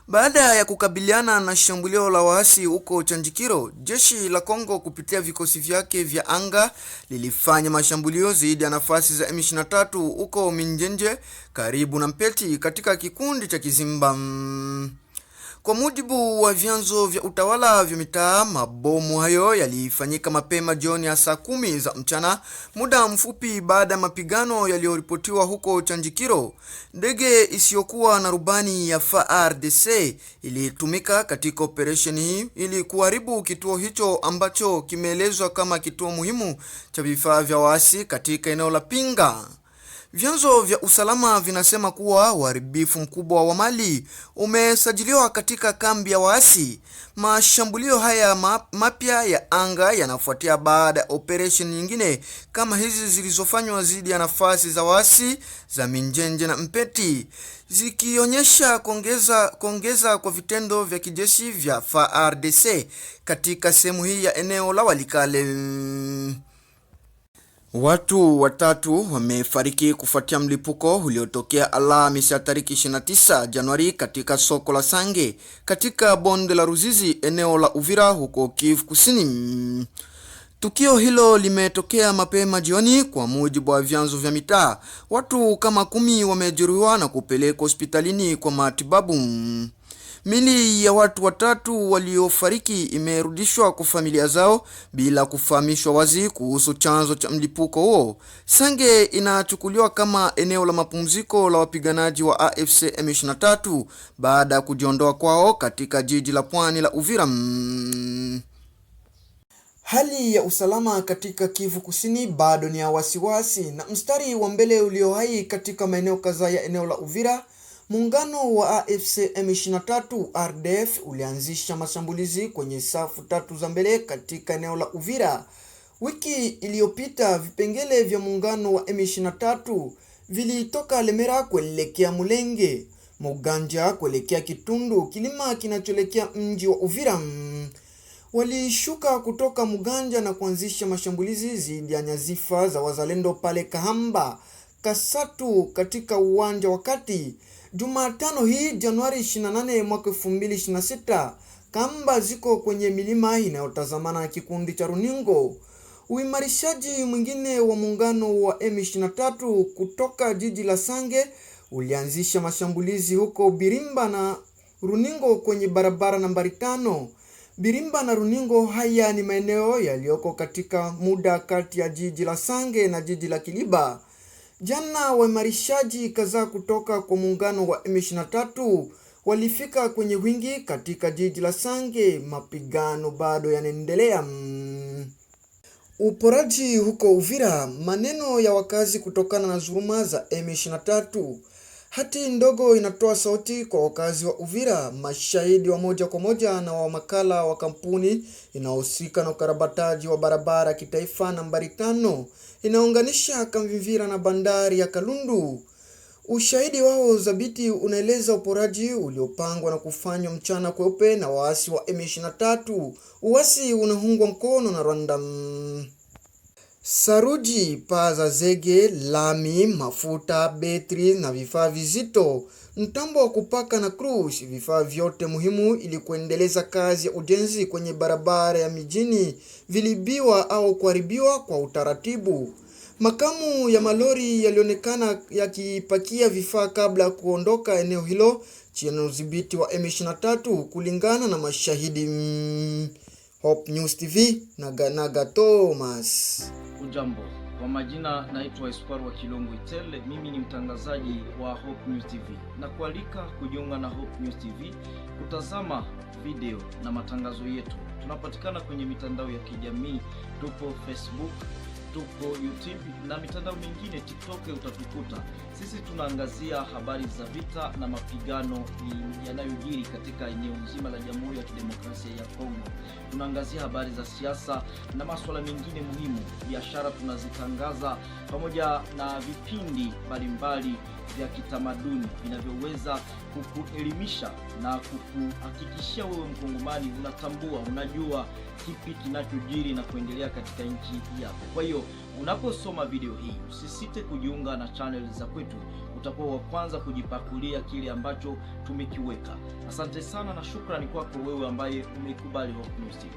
Baada ya kukabiliana na shambulio la waasi huko Chanjikiro, jeshi la Kongo kupitia vikosi vyake vya anga lilifanya mashambulio dhidi ya nafasi za M23 huko Minjenje karibu na Mpeti katika kikundi cha Kizimba. Kwa mujibu wa vyanzo vya utawala vya mitaa, mabomu hayo yalifanyika mapema jioni ya saa 10 za mchana, muda mfupi baada ya mapigano yaliyoripotiwa huko Chanjikiro. Ndege isiyokuwa na rubani ya FARDC ilitumika katika operation hii ili kuharibu kituo hicho ambacho kimeelezwa kama kituo muhimu cha vifaa vya waasi katika eneo la Pinga. Vyanzo vya usalama vinasema kuwa uharibifu mkubwa wa mali umesajiliwa katika kambi ya waasi. Mashambulio haya mapya ya anga yanafuatia baada ya operation nyingine kama hizi zilizofanywa dhidi ya nafasi za waasi za Minjenje na Mpeti, zikionyesha kuongeza kwa vitendo vya kijeshi vya FARDC katika sehemu hii ya eneo la Walikale. Watu watatu wamefariki kufuatia mlipuko uliotokea Alhamisi ya tariki 29 Januari katika soko la Sange katika bonde la Ruzizi eneo la Uvira huko Kivu Kusini. Tukio hilo limetokea mapema jioni kwa mujibu wa vyanzo vya mitaa. Watu kama 10 wamejeruhiwa na kupelekwa hospitalini kwa matibabu. Mili ya watu watatu waliofariki imerudishwa kwa familia zao bila kufahamishwa wazi kuhusu chanzo cha mlipuko huo. Sange inachukuliwa kama eneo la mapumziko la wapiganaji wa AFC M23 baada ya kujiondoa kwao katika jiji la pwani la Uvira. Hali ya usalama katika Kivu Kusini bado ni ya wasiwasi na mstari wa mbele ulio hai katika maeneo kadhaa ya eneo la Uvira. Muungano wa AFC M23 RDF ulianzisha mashambulizi kwenye safu tatu za mbele katika eneo la Uvira. Wiki iliyopita vipengele vya muungano wa M23 vilitoka Lemera kuelekea Mulenge, Muganja kuelekea Kitundu, kilima kinachoelekea mji wa Uvira. Walishuka kutoka Muganja na kuanzisha mashambulizi dhidi ya nyazifa za wazalendo pale Kahamba, Kasatu katika uwanja wa kati. Jumatano hii Januari 28 mwaka 2026, Kamba ziko kwenye milima inayotazamana na kikundi cha Runingo. Uimarishaji mwingine wa muungano wa M23 kutoka jiji la Sange ulianzisha mashambulizi huko Birimba na Runingo kwenye barabara nambari 5. Birimba na Runingo haya ni maeneo yaliyoko katika muda kati ya jiji la Sange na jiji la Kiliba. Jana waimarishaji kadhaa kutoka kwa muungano wa M23 walifika kwenye wingi katika jiji la Sange. Mapigano bado yanaendelea. Uporaji huko Uvira, maneno ya wakazi kutokana na dhuluma za M23. Hati ndogo inatoa sauti kwa wakazi wa Uvira, mashahidi wa moja kwa moja na wa makala wa kampuni inayohusika na ukarabataji wa barabara kitaifa nambari 5 inaunganisha Kamvivira na bandari ya Kalundu. Ushahidi wao dhabiti unaeleza uporaji uliopangwa na kufanywa mchana kweupe na waasi wa M23. Uasi unaungwa mkono na Rwanda. Saruji, paa za zege, lami, mafuta, betri na vifaa vizito, mtambo wa kupaka na cruise, vifaa vyote muhimu ili kuendeleza kazi ya ujenzi kwenye barabara ya mijini vilibiwa au kuharibiwa kwa utaratibu. Makamu ya malori yalionekana yakipakia vifaa kabla kuondoka eneo hilo chini ya udhibiti wa M23 kulingana na mashahidi. Hope News TV, Naga Thomas. Ujambo, kwa majina naitwa Espoir wa Kilongo Itele. Mimi ni mtangazaji wa Hope News TV na kualika kujiunga na Hope News TV kutazama video na matangazo yetu. Tunapatikana kwenye mitandao ya kijamii, tupo Facebook, tupo YouTube na mitandao mingine, TikTok utatukuta. Sisi tunaangazia habari za vita na mapigano yanayojiri katika eneo nzima la Jamhuri ya Kidemokrasia ya Kongo. Tunaangazia habari za siasa na masuala mengine muhimu. Biashara tunazitangaza pamoja na vipindi mbalimbali vya kitamaduni vinavyoweza kukuelimisha na kukuhakikishia wewe Mkongomani unatambua, unajua kipi kinachojiri na kuendelea katika nchi yako. Kwa hiyo unaposoma video hii usisite kujiunga na channel za kwetu. utakuwa wa kwanza kujipakulia kile ambacho tumekiweka. Asante sana na shukrani kwako wewe ambaye umekubali Hope News TV.